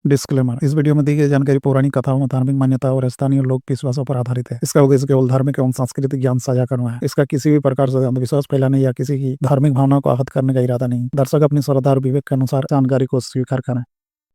Disclaimer. इस video में दी गई जानकारी पौराणिक कथाओं, धार्मिक मान्यताओं और स्थानीय लोक विश्वासों पर आधारित है। इसका उद्देश्य केवल धार्मिक एवं सांस्कृतिक ज्ञान साझा करना है। इसका किसी भी प्रकार से अंधविश्वास फैलाने या किसी की धार्मिक भावनाओं को आहत करने का इरादा नहीं। दर्शक अपनी श्रद्धा और विवेक के अनुसार जानकारी को स्वीकार करें।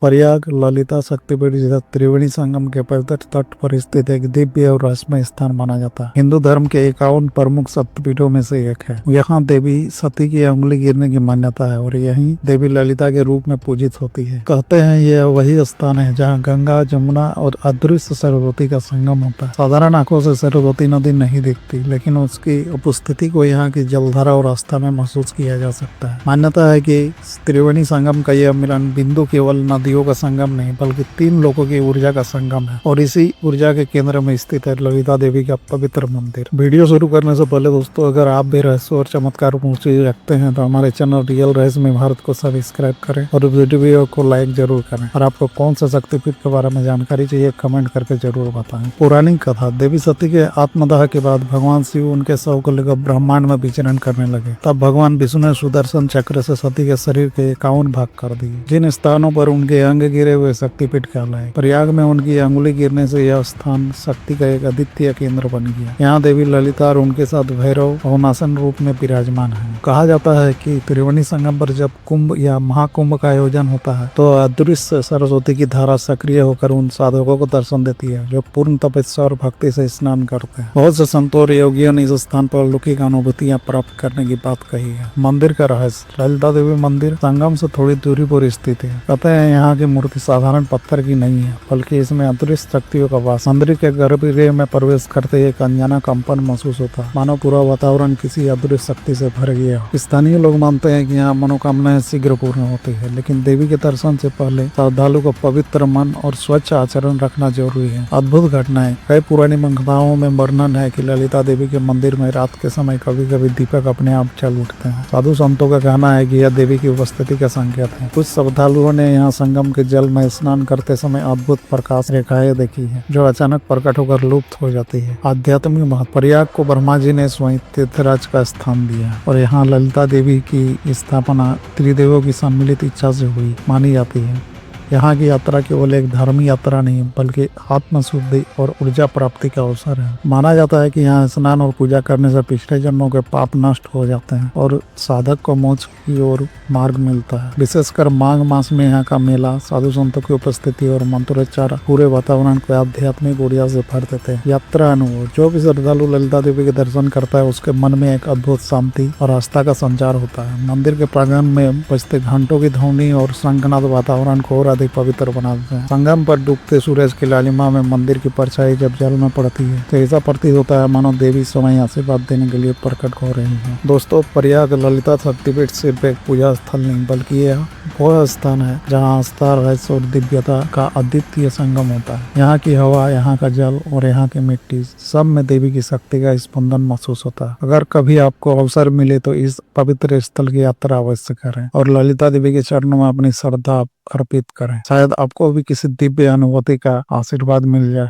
प्रयाग ललिता शक्तिपीठ जिसे त्रिवेणी संगम के पवित्र तट पर स्थित एक दिव्य और रहस्यमय स्थान माना जाता है। हिंदू धर्म के 51 प्रमुख शक्तिपीठों में से एक है। यहाँ देवी सती की अंगुली गिरने की मान्यता है और यहीं देवी ललिता के रूप में पूजित होती है। कहते हैं यह वही स्थान है जहाँ गंगा, जमुना और अदृश्य सरस्वती का संगम होता है। साधारण आंखों से सरस्वती नदी नहीं दिखती, लेकिन उसकी उपस्थिति को यहाँ की जलधारा और आस्था में महसूस किया जा सकता है। मान्यता है कि त्रिवेणी संगम का यह मिलन बिंदु केवल नदियों का संगम नहीं बल्कि 3 लोगों की ऊर्जा का संगम है और इसी ऊर्जा के केंद्र में स्थित है ललिता देवी का पवित्र मंदिर। वीडियो शुरू करने से पहले दोस्तों, अगर आप भी रहस्य और चमत्कार रुचि रखते हैं तो हमारे चैनल रियल रहस्यमय भारत को सब्सक्राइब करें और वीडियो को लाइक जरूर करें। और आपको कौन सा शक्तिपीठ के बारे में जानकारी चाहिए कमेंट करके जरूर बताएं। पौराणिक कथा। देवी सती के आत्मदाह के बाद भगवान शिव उनके शव को लेकर ब्रह्मांड में विचरण करने लगे। तब भगवान विष्णु ने सुदर्शन चक्र से सती के शरीर के 51 भाग कर दिए। जिन स्थानों पर उनके अंग गिरे हुए शक्तिपीठ कहलाए। प्रयाग में उनकी अंगुली गिरने से यह स्थान शक्ति का एक अद्वितीय केंद्र बन गया। यहाँ देवी ललिता और उनके साथ भैरव भवनासन रूप में विराजमान है। कहा जाता है कि त्रिवेणी संगम पर जब कुंभ या महाकुंभ का आयोजन होता है तो अदृश्य सरस्वती की धारा सक्रिय होकर उन साधकों को दर्शन देती है जो पूर्ण तपस्या और भक्ति से स्नान करते हैं। बहुत से संतों और योगियों ने इस स्थान पर अलौकिक अनुभूतियां प्राप्त करने की बात कही है। मंदिर का रहस्य। ललिता देवी मंदिर संगम से थोड़ी दूरी पर स्थित है। कहते हैं यहाँ की मूर्ति साधारण पत्थर की नहीं है बल्कि इसमें अदृश्य शक्तियों का वास। मंदिर के गर्भगृह में प्रवेश करते ही एक अनजाना कंपन महसूस होता है, मानो पूरा वातावरण किसी अदृश्य शक्ति से भर गया हो। स्थानीय लोग मानते हैं कि यहाँ मनोकामनाएं शीघ्र पूर्ण होती है, लेकिन देवी के दर्शन से पहले श्रद्धालु को पवित्र मन और स्वच्छ आचरण रखना जरूरी है। अद्भुत घटनाएं। कई पुरानी कथाओं में वर्णन है कि ललिता देवी के मंदिर में रात के समय कभी कभी दीपक अपने आप जल उठते हैं। साधु संतों का कहना है कि यह देवी की उपस्थिति का संकेत है। कुछ श्रद्धालुओं ने यहाँ संगम के जल में स्नान करते समय अद्भुत प्रकाश रेखाएं देखी है जो अचानक प्रकट होकर लुप्त हो जाती है। आध्यात्मिक महत्व। प्रयाग को ब्रह्मा जी ने स्वयं तीर्थराज का स्थान दिया और यहाँ ललिता देवी की स्थापना त्रिदेवों की सम्मिलित इच्छा से हुई मानी जाती है। यहाँ की यात्रा केवल एक धार्मिक यात्रा नहीं बल्कि आत्मशुद्धि और ऊर्जा प्राप्ति का अवसर है। माना जाता है कि यहाँ स्नान और पूजा करने से पिछले जन्मों के पाप नष्ट हो जाते हैं और साधक को मोक्ष की ओर मार्ग मिलता है। विशेषकर माघ मास में यहाँ का मेला, साधु संतों की उपस्थिति और मंत्रोच्चार पूरे वातावरण को आध्यात्मिक ऊर्जा से भर देते हैं। यात्रा अनुभव। जो भी श्रद्धालु ललिता देवी के दर्शन करता है उसके मन में एक अद्भुत शांति और आस्था का संचार होता है। मंदिर के प्रांगण में बजते घंटों की ध्वनि और शंखनाद वातावरण को और अधिक पवित्र बना देते हैं। संगम पर डूबते सूरज की लालिमा में मंदिर की परछाई जब जल में पड़ती है तो ऐसा प्रतीत होता है मानो देवी स्वयं आशीर्वाद देने के लिए प्रकट हो रही है। दोस्तों, प्रयाग ललिता शक्तिपीठ सिर्फ एक पूजा स्थल नहीं बल्कि यह वह स्थान है जहाँ आस्था, रहस्य और दिव्यता का अद्वितीय संगम होता है। यहाँ की हवा, यहाँ का जल और यहाँ की मिट्टी सब में देवी की शक्ति का स्पंदन महसूस होता है। अगर कभी आपको अवसर मिले तो इस पवित्र स्थल की यात्रा अवश्य करें और ललिता देवी के चरणों में अपनी श्रद्धा अर्पित करें। शायद आपको भी किसी दिव्य अनुभूति का आशीर्वाद मिल जाए।